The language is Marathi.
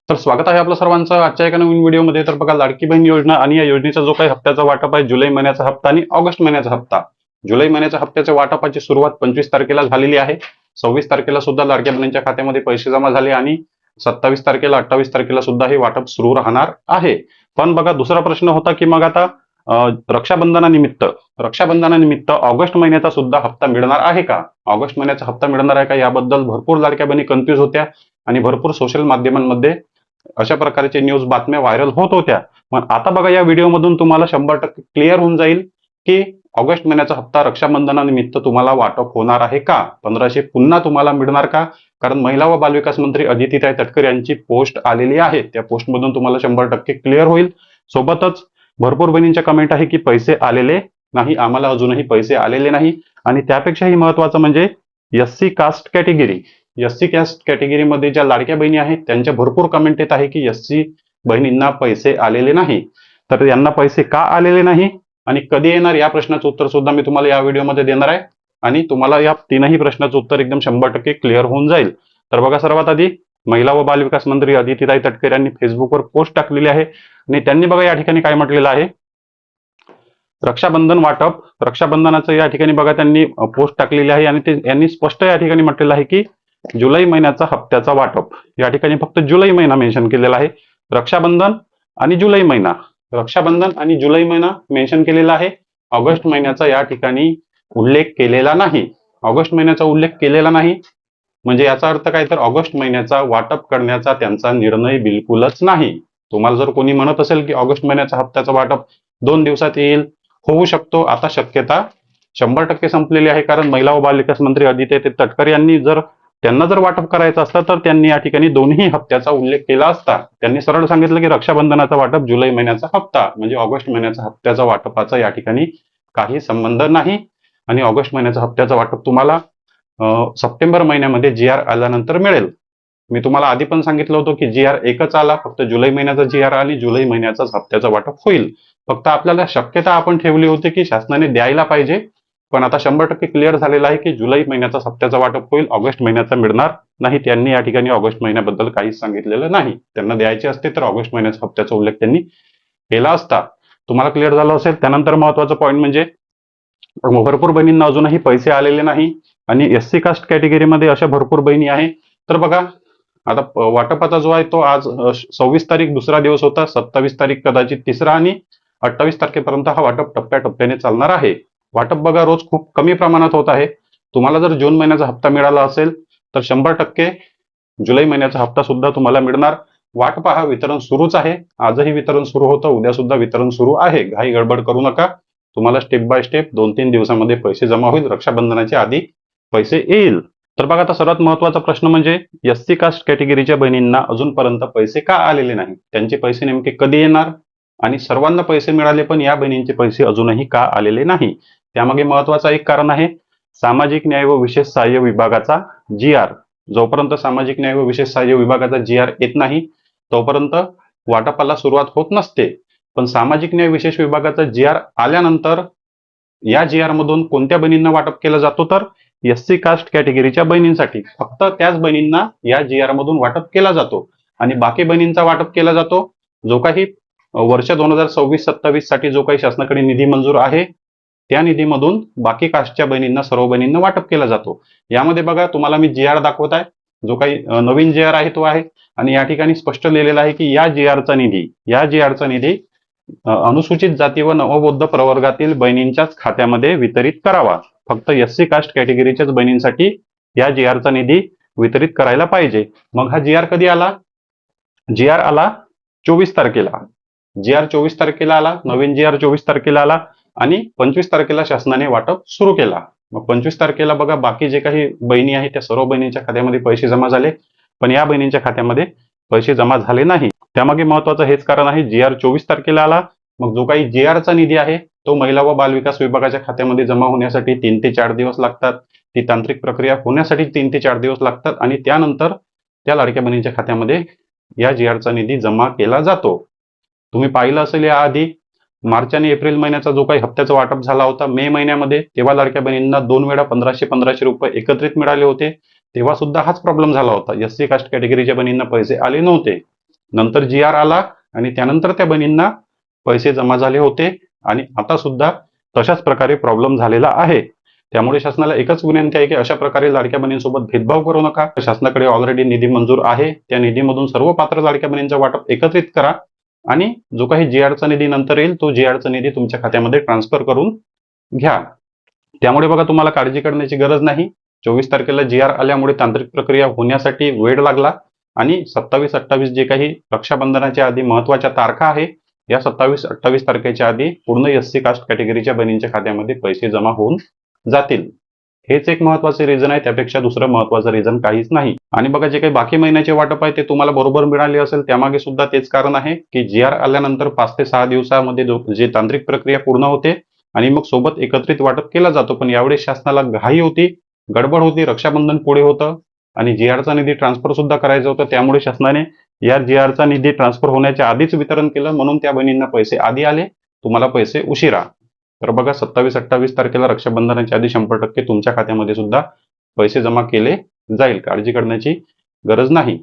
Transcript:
तर स्वागत आहे आपलं सर्वांचं आजच्या एका नवीन व्हिडिओमध्ये। तर बघा, लाडकी बहीण योजना आणि या योजनेचा जो काही हप्त्याचा वाटप आहे, जुलै महिन्याचा हप्ता आणि ऑगस्ट महिन्याचा हप्ता। जुलै महिन्याच्या हप्त्याच्या वाटपाची सुरुवात 25 तारखेला झालेली आहे। 26 तारखेला सुद्धा लाडक्या बहिणींच्या खात्यामध्ये पैसे जमा झाले आणि 27 तारखेला 28 तारखेला सुद्धा हे वाटप सुरू राहणार आहे। पण बघा, दुसरा प्रश्न होता की मग आता रक्षाबंधनानिमित्त ऑगस्ट महिन्याचा सुद्धा हप्ता मिळणार आहे का? ऑगस्ट महिन्याचा हप्ता मिळणार आहे का, याबद्दल भरपूर लाडक्या बहिणी कन्फ्यूज होत्या आणि भरपूर सोशल माध्यमांमध्ये अशा प्रकारचे न्यूज बातम्या व्हायरल होत होत्या। पण आता बघा, या व्हिडिओमधून तुम्हाला 100% क्लिअर होऊन जाईल की ऑगस्ट महिन्याचा हप्ता रक्षाबंधनानिमित्त तुम्हाला वाटप होणार आहे का, 1500 पुन्हा तुम्हाला मिळणार का? कारण महिला व बालविकास मंत्री अदितीताई तटकरे यांची पोस्ट आलेली आहे, त्या पोस्टमधून तुम्हाला 100% क्लिअर होईल। सोबतच भरपूर बहिणींच्या कमेंट आहे की पैसे आलेले नाही, आम्हाला अजूनही पैसे आलेले नाही। आणि त्यापेक्षाही महत्वाचं म्हणजे एससी कास्ट कॅटेगरीमध्ये ज्या लाडक्या बहिणी आहेत त्यांच्या भरपूर कमेंट येत आहे की एससी बहिणींना पैसे आलेले नाही। तर यांना पैसे का आलेले नाही आणि कधी येणार, या प्रश्नाचं उत्तर सुद्धा मी तुम्हाला या व्हिडिओमध्ये देणार आहे आणि तुम्हाला या तीनही प्रश्नाचं उत्तर एकदम 100% क्लिअर होऊन जाईल। तर बघा, सर्वात आधी महिला व बालविकास मंत्री अदितीताई तटकरे यांनी फेसबुकवर पोस्ट टाकलेली आहे आणि त्यांनी बघा या ठिकाणी काय म्हटलेलं आहे, रक्षाबंधन वाटप, रक्षाबंधनाचं या ठिकाणी बघा त्यांनी पोस्ट टाकलेली आहे आणि यांनी स्पष्ट या ठिकाणी म्हटलेलं आहे की जुलै महिन्याचा हप्त्याचा वाटप। या ठिकाणी फक्त जुलै महिना मेन्शन केलेला आहे, रक्षाबंधन आणि जुलै महिना, मेन्शन केलेला आहे। ऑगस्ट महिन्याचा या ठिकाणी उल्लेख केलेला नाही, ऑगस्ट महिन्याचा उल्लेख केलेला नाही म्हणजे याचा अर्थ काय, तर ऑगस्ट महिन्याचा वाटप करण्याचा त्यांचा निर्णय बिलकुलच नाही। तुम्हाला जर कोणी म्हणत असेल की ऑगस्ट महिन्याचा हप्त्याचा वाटप 2 दिवसात येईल, होऊ शकतो, आता शक्यता 100% संपलेली आहे। कारण महिला व बालविकास मंत्री अदितीताई तटकरे यांनी त्यांना जर वाटप करायचं असतं तर त्यांनी या ठिकाणी दोन्ही हप्त्याचा उल्लेख केला असता। त्यांनी सरळ सांगितलं की रक्षाबंधनाचा वाटप जुलै महिन्याचा हप्ता, म्हणजे ऑगस्ट महिन्याचा हप्त्याचा वाटपाचा या ठिकाणी काही संबंध नाही। आणि ऑगस्ट महिन्याचा हप्त्याचा वाटप तुम्हाला सप्टेंबर महिन्यामध्ये GR आल्यानंतर मिळेल। मी तुम्हाला आधी पण सांगितलं होतं की GR एकच आला, फक्त जुलै महिन्याचा GR आणि जुलै महिन्याचाच हप्त्याचा वाटप होईल। फक्त आपल्याला शक्यता आपण ठेवली होती की शासनाने द्यायला पाहिजे, पण आता 100% क्लिअर झालेलं आहे की जुलै महिन्याचा हप्त्याचा वाटप होईल, ऑगस्ट महिन्याचा मिळणार नाही। त्यांनी या ठिकाणी ऑगस्ट महिन्याबद्दल काहीच सांगितलेलं नाही, त्यांना द्यायचे असते तर ऑगस्ट महिन्याचा हप्त्याचा उल्लेख त्यांनी केला असता। तुम्हाला क्लिअर झालं असेल। त्यानंतर महत्वाचं पॉईंट म्हणजे भरपूर बहिणींना अजूनही पैसे आलेले नाही आणि एससी कास्ट कॅटेगरीमध्ये अशा भरपूर बहिणी आहे। तर बघा, आता वाटपाचा जो आहे तो आज 26 तारीख दुसरा दिवस होता, 27 तारीख कदाचित तिसरा आणि 28 तारखेपर्यंत हा वाटप टप्प्याटप्प्याने चालणार आहे। वाटप बघा रोज खूप कमी प्रमाणात होत आहे। तुम्हाला जर जून महिन्याचा हप्ता मिळाला असेल तर 100% जुलै महिन्याचा हप्ता सुद्धा तुम्हाला मिळणार। वाट पहा, वितरण सुरूच आहे, आजही वितरण सुरू होतं, उद्या सुद्धा वितरण सुरू आहे। घाई गडबड करू नका, तुम्हाला स्टेप बाय स्टेप 2-3 दिवसामध्ये पैसे जमा होईल, रक्षाबंधनाच्या आधी पैसे येईल। तर बघा, आता सर्वात महत्वाचा प्रश्न म्हणजे एससी कास्ट कॅटेगरीच्या बहिणींना अजूनपर्यंत पैसे का आलेले नाही, त्यांचे पैसे नेमके कधी येणार आणि सर्वांना पैसे मिळाले पण या बहिणींचे पैसे अजूनही का आलेले नाही, त्यामागे महत्वाचं एक कारण आहे सामाजिक न्याय व विशेष सहाय्य विभागाचा GR। जोपर्यंत सामाजिक न्याय व विशेष सहाय्य विभागाचा GR येत नाही तोपर्यंत वाटपाला सुरुवात होत नसते। पण सामाजिक न्याय विशेष विभागाचा GR आल्यानंतर या GR मधून कोणत्या बहिणींना वाटप केलं जातो, तर एससी कास्ट कॅटेगरीच्या बहिणींसाठी फक्त त्याच बहिणींना या GR मधून वाटप केला जातो आणि बाकी बहिणींचा वाटप केला जातो जो काही वर्ष 2026-27 साठी जो काही शासनाकडे निधी मंजूर आहे त्या निधीमधून बाकी कास्टच्या बहिणींना, सर्व बहिणींना वाटप केला जातो। यामध्ये बघा, तुम्हाला मी GR दाखवत आहे, जो काही नवीन GR आहे तो आहे आणि या ठिकाणी स्पष्ट लिहिलेलं आहे की या GR चा निधी अनुसूचित जाती व नवबौद्ध प्रवर्गातील बहिणींच्याच खात्यामध्ये वितरित करावा। फक्त एससी कास्ट कॅटेगरीच्याच बहिणींसाठी या GR चा निधी वितरित करायला पाहिजे। मग हा GR कधी आला? GR आला 24 तारखेला, GR 24 तारखेला आला, नवीन GR 24 तारखेला आला आणि 25 तारखेला शासनाने वाटप सुरू केला। मग 25 तारखेला बघा, बाकी जे काही बहिणी आहेत त्या सर्व बहिणींच्या खात्यामध्ये पैसे जमा झाले, पण या बहिणींच्या खात्यामध्ये पैसे जमा झाले नाही। त्यामागे महत्वाचं हेच कारण आहे, GR 24 तारखेला आला, मग जो काही GR चा निधी आहे तो महिला व बालविकास विभागाच्या खात्यामध्ये जमा होण्यासाठी 3 ते 4 दिवस लागतात, ती तांत्रिक प्रक्रिया होण्यासाठी 3 ते 4 दिवस लागतात आणि त्यानंतर त्या लाडक्या बहिणींच्या खात्यामध्ये या GR चा निधी जमा केला जातो। तुम्ही पाहिलं असेल याआधी मार्च आणि एप्रिल महिन्याचा जो काही हप्त्याचा वाटप झाला होता मे महिन्यामध्ये, तेव्हा लाडक्या बहिणींना 2 वेळा 1500 रुपये एकत्रित मिळाले होते, तेव्हा सुद्धा हाच प्रॉब्लेम झाला होता, एससी कास्ट कॅटेगरीच्या बहिणींना पैसे आले नव्हते। नंतर जी आर आला आणि त्यानंतर त्या बहिणींना पैसे जमा झाले होते आणि आता सुद्धा तशाच प्रकारे प्रॉब्लेम झालेला आहे. त्यामुळे शासनाला एकच विनंती आहे की अशा प्रकारे लाडक्या बहिणींसोबत भेदभाव करू नका. शासनाकडे ऑलरेडी निधी मंजूर आहे. त्या निधीमधून सर्व पात्र लाडक्या बहिणींचं वाटप एकत्रित करा आणि जो काही जी आरचा निधी नंतर येईल तो जी आरचा निधी तुमच्या खात्यामध्ये ट्रान्सफर करून घ्या. त्यामुळे बघा तुम्हाला काळजी करण्याची गरज नाही. 24 तारखेला जी आर आल्यामुळे तांत्रिक प्रक्रिया होण्यासाठी वेळ लागला आणि 27-28 जे काही रक्षाबंधनाच्या आधी महत्वाच्या तारखा आहे, या 27-28 तारखेच्या आधी पूर्ण एससी कास्ट कॅटेगरीच्या बहिणींच्या खात्यामध्ये पैसे जमा होऊन जातील. हेच एक महत्वाचे रिझन आहे, त्यापेक्षा दुसरं महत्वाचं रिझन काहीच नाही. आणि बघा जे काही बाकी महिन्याचे वाटप आहे ते तुम्हाला बरोबर मिळाले असेल, त्यामागे सुद्धा तेच कारण आहे की जी आर आल्यानंतर 5 ते 6 दिवसामध्ये जे तांत्रिक प्रक्रिया पूर्ण होते आणि मग सोबत एकत्रित वाटप केला जातो. पण यावेळेस शासनाला घाई होती, गडबड होती, रक्षाबंधन पुढे होतं आणि जी आरचा निधी ट्रान्सफर सुद्धा करायचं होतं. त्यामुळे शासनाने या जी आरचा निधी ट्रान्सफर होण्याच्या आधीच वितरण केलं, म्हणून त्या बहिणींना पैसे आधी आले, तुम्हाला पैसे उशिरा. तर बघा 27-28 तारखेला रक्षाबंधनाच्या आधी 100% तुमच्या खात्यामध्ये सुद्धा पैसे जमा केले जाईल. काळजी करण्याची गरज नाही.